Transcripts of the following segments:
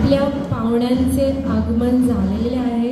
आपल्या पाहुण्यांचे आगमन झालेले आहे.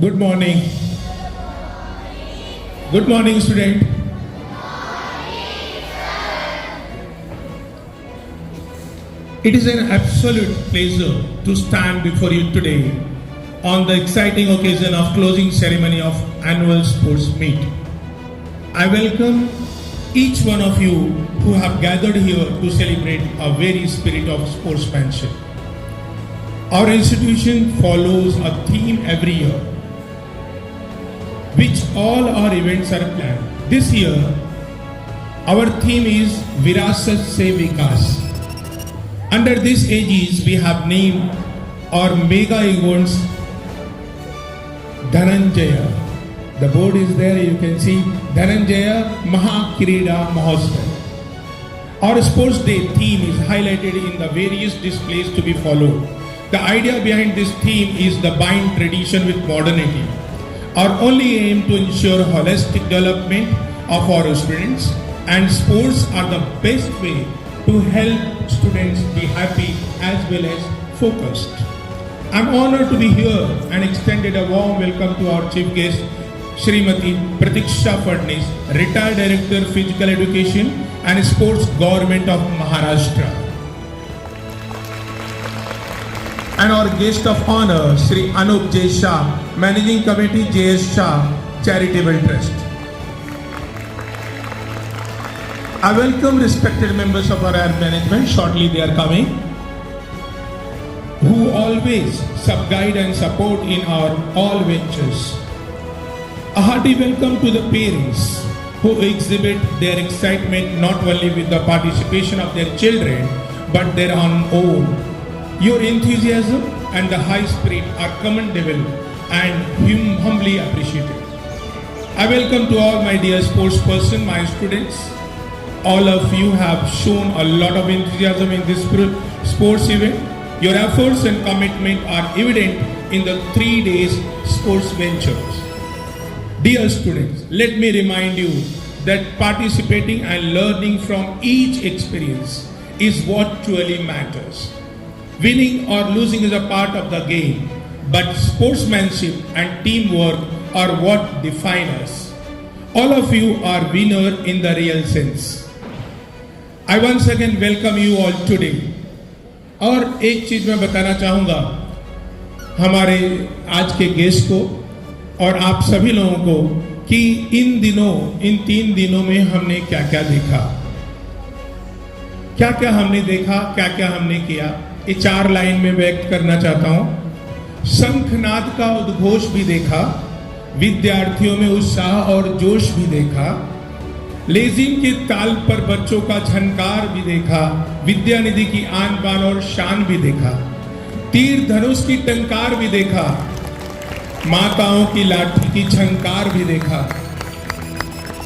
Good morning. Good morning, student. It is an absolute pleasure to stand before you today on the exciting occasion of closing ceremony of annual sports meet. I welcome each one of you who have gathered here to celebrate a very spirit of sportsmanship. Our institution follows a theme every year, which all our events are planned. This year, our theme is Virasat Se Vikas. Under this aegis, we have named our mega events Dhananjaya. The board is there, you can see Dhananjaya Mahakrida Mahotsav. Our sports day theme is highlighted in the various displays to be followed. The idea behind this theme is the bind tradition with modernity. Our only aim to ensure holistic development of our students, and sports are the best way to help students be happy as well as focused. I'm honored to be here and extended a warm welcome to our chief guest, Shrimati Pratiksha Fadnis, retired Director Physical Education and Sports, Government of Maharashtra. And our guest of honor, Shri Anup J. Shah, Managing Committee J.S. Shah Charitable Trust. I welcome respected members of our management, shortly they are coming, who always sub-guide and support in our all ventures. A hearty welcome to the parents who exhibit their excitement not only with the participation of their children, but their own. Your enthusiasm and the high spirit are commendable and humbly appreciated. I welcome to all my dear sports person, my students. All of you have shown a lot of enthusiasm in this sports event. Your efforts and commitment are evident in the 3 days sports ventures. Dear students, let me remind you that participating and learning from each experience is what truly matters. Winning or losing is a part of the game, but sportsmanship and teamwork are what define us. All of you are winners in the real sense. I once again welcome you all today. और एक चीज मैं बताना चाहूँगा हमारे आज के guest को और आप सभी लोगों को कि इन 3 दिनों में हमने क्या क्या देखा, क्या क्या हमने देखा, क्या क्या हमने किया। ये 4 लाइन में व्यक्त करना चाहता हूं। शंखनाद का उद्घोष भी देखा, विद्यार्थियों में उत्साह और जोश भी देखा, लेजिम के ताल पर बच्चों का झनकार भी देखा, विद्या निधि की आन बान और शान भी देखा, तीर धनुष की टंकार भी देखा, माताओं की लाठी की झंकार भी देखा,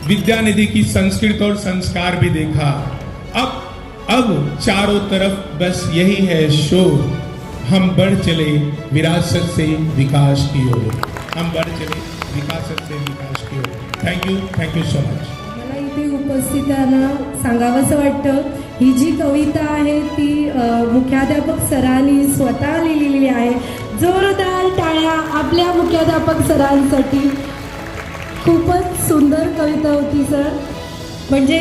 विद्या निधि की संस्कृत और संस्कार भी देखा। अब चारों तरफ बस यही है शोर, हम बढ़ चले विरासत से विकास की ओर, हम बढ़ चले विकासत से विकास की ओर। Thank you so much. मला इथे उपस्थितांना सांगावंसं वाटतं, ही जी कविता आहे ती मुख्याध्यापक सरांनी स्वतः लिहिलेली आहे. जोरदार टाळ्या आपल्या मुख्याध्यापक सरांसाठी. खूपच सुंदर कविता होती सर. म्हणजे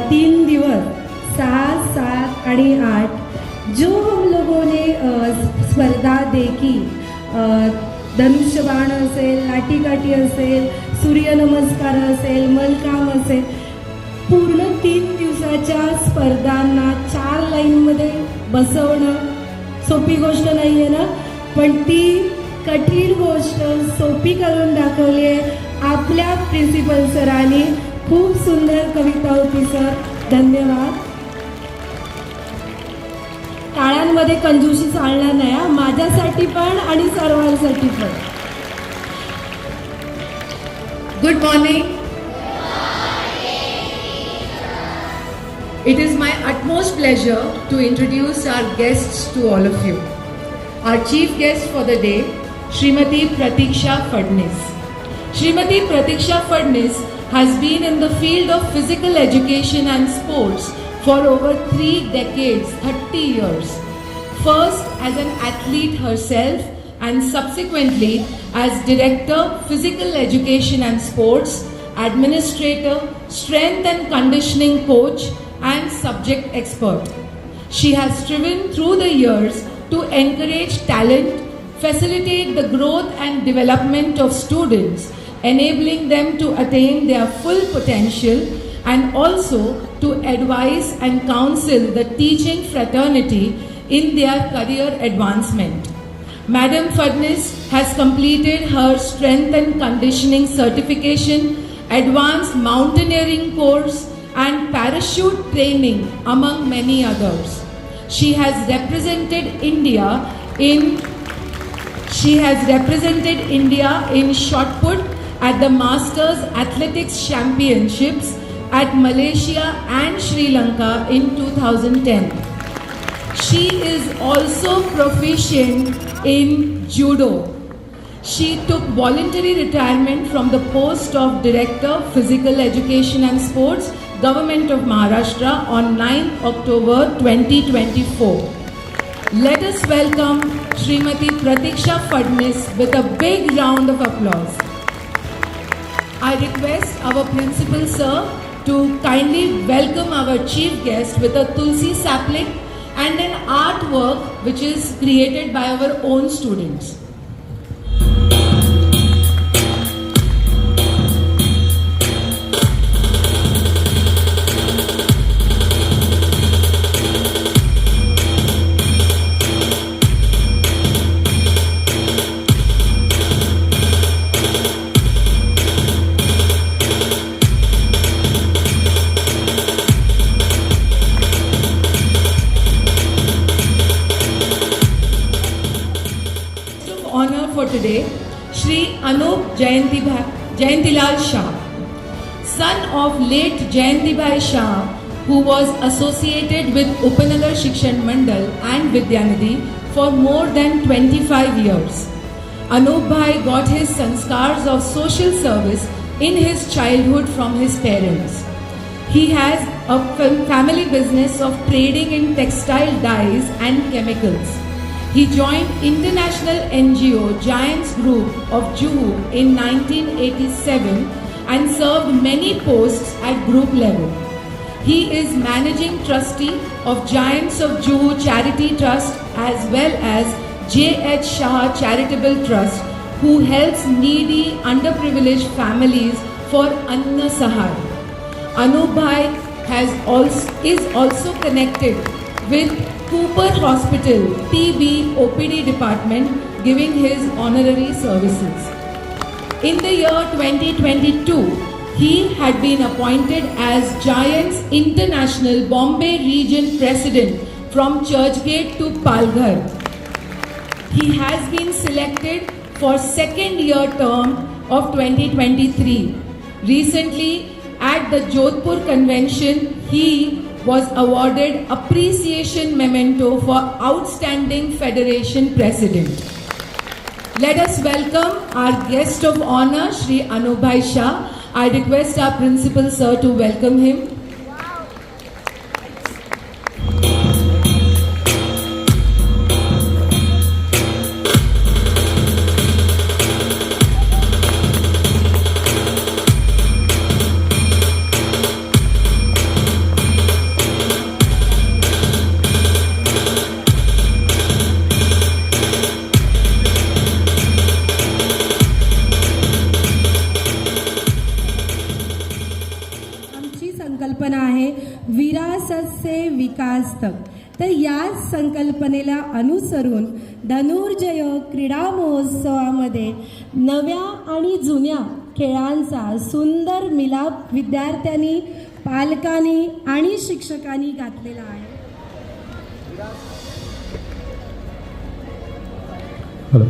3 दिवस 6, 7 आणि 8 जो हम लोगों ने स्पर्धा देखी, धनुष्यबाण असेल, लाठीकाठी असेल, सूर्यनमस्कार असेल, मलखांब असेल, पूर्ण 3 दिवसाच्या स्पर्धांना 4 लाईनमध्ये बसवणं सोपी गोष्ट नाही आहे ना, पण ती कठीण गोष्ट सोपी करून दाखवली आहे आपल्या प्रिन्सिपल सरांनी. खूप सुंदर कविता होती सर, धन्यवाद. टाळ्यांमध्ये कंजूसी चालणार नाही हा, माझ्यासाठी पण आणि सर्वांसाठी पण. Good morning. It is my utmost pleasure to introduce our guests to all of you. Our chief guest for the day, Srimati Pratiksha Phadnis. Srimati Pratiksha Phadnis has been in the field of physical education and sports for over 3 decades, 30 years. First as an athlete herself and subsequently as Director, Physical Education and Sports, Administrator, Strength and Conditioning Coach and Subject Expert. She has striven through the years to encourage talent, facilitate the growth and development of students, enabling them to attain their full potential, and also to advise and counsel the teaching fraternity in their career advancement. Madam Phadnis has completed her Strength and Conditioning Certification, Advanced Mountaineering course and Parachute training among many others. She has represented India in shot put at the Masters Athletics Championships at Malaysia and Sri Lanka in 2010. She is also proficient in judo. She took voluntary retirement from the post of Director, Physical Education and Sports, Government of Maharashtra on 9th October 2024. Let us welcome Srimati Pratiksha Phadnis with a big round of applause. I request our Principal Sir to kindly welcome our chief guest with a Tulsi sapling and an artwork which is created by our own students. Honor for today, Shri Anup Jayantilal Shah, son of late Jayantibhai Shah, who was associated with Upanagar Shikshan Mandal and Vidyanidhi for more than 25 years. Anup Bhai got his sanskars of social service in his childhood from his parents. He has a family business of trading in textile dyes and chemicals. He joined international NGO Giants Group of Juhu in 1987 and served many posts at group level. He is managing trustee of Giants of Juhu Charity Trust as well as J.H. Shah Charitable Trust, who helps needy, underprivileged families for Anna Sahar. Anup Bhai is also connected with Cooper Hospital TB OPD department, giving his honorary services. In the year 2022, he had been appointed as Giants International Bombay Region President from Churchgate to Palghar. He has been selected for second year term of 2023. Recently, at the Jodhpur convention, he was awarded Appreciation Memento for Outstanding Federation President. Let us welcome our guest of honor, Shri Anup Bhai Shah. I request our principal sir to welcome him. आमची संकल्पना आहे विरासत से विकास तक. तर याच संकल्पनेला अनुसरून धनुर्जय क्रीडा महोत्सवामध्ये नव्या आणि जुन्या खेळांचा सुंदर मिलाप विद्यार्थ्यांनी, पालकांनी आणि शिक्षकांनी घातलेला आहे. हेलो.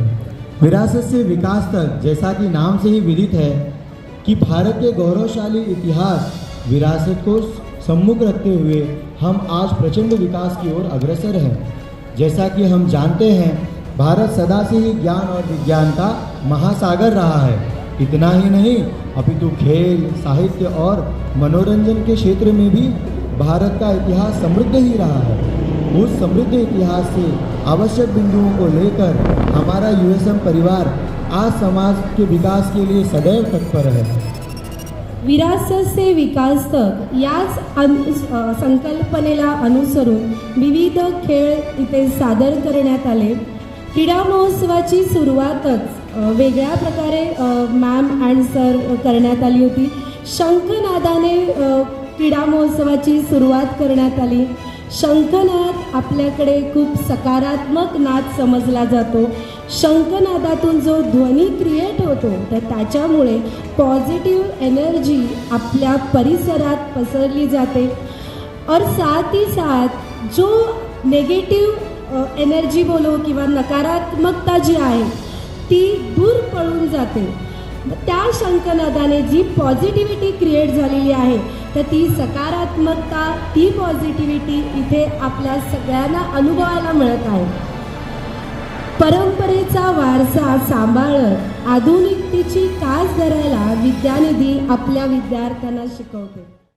विरासत से विकास तक, जैसा कि नाम से ही विदित है कि भारत के गौरवशाली इतिहास विरासत को सम्मुख रखते हुए हम आज प्रचंड विकास की ओर अग्रसर हैं. जैसा कि हम जानते हैं, भारत सदा से ही ज्ञान और विज्ञान का महासागर रहा है. इतना ही नहीं, अपितु खेल, साहित्य और मनोरंजन के क्षेत्र में भी भारत का इतिहास समृद्ध ही रहा है. उस समृद्ध इतिहास से आवश्यक बिंदुओं को लेकर हमारा यूएसएम परिवार आज समाज के विकास के लिए सदैव तत्पर है. विरासत से विकास तक याच संकल्पनेला अनुसरून विविध खेळ इथे सादर करण्यात आले. क्रीडा महोत्सवाची सुरुवातच वेगळ्या प्रकारे मॅम अँड सर करण्यात आली होती. शंखनादाने क्रीडा महोत्सवाची सुरुवात करण्यात आली. शंखनाद आपल्याकडे खूप सकारात्मक नाद समजला जातो. शंखनादातून जो ध्वनी क्रिएट होतो, तर त्याच्यामुळे पॉझिटिव्ह एनर्जी आपल्या परिसरात पसरली जाते और साथ ही साथ जो नेगेटिव्ह एनर्जी बोलो किंवा नकारात्मकता जी आहे ती दूर पळून जाते. त्या शंखनादाने जी पॉझिटिव्हिटी क्रिएट झालेली आहे, तर ती सकारात्मकता, ती पॉझिटिव्हिटी इथे आपल्या सगळ्यांना अनुभवायला मिळत आहे. परंपरेचा वारसा सांभाळत आधुनिकतेची कास धरायला विद्यानिधी आपल्या विद्यार्थ्यांना शिकवते.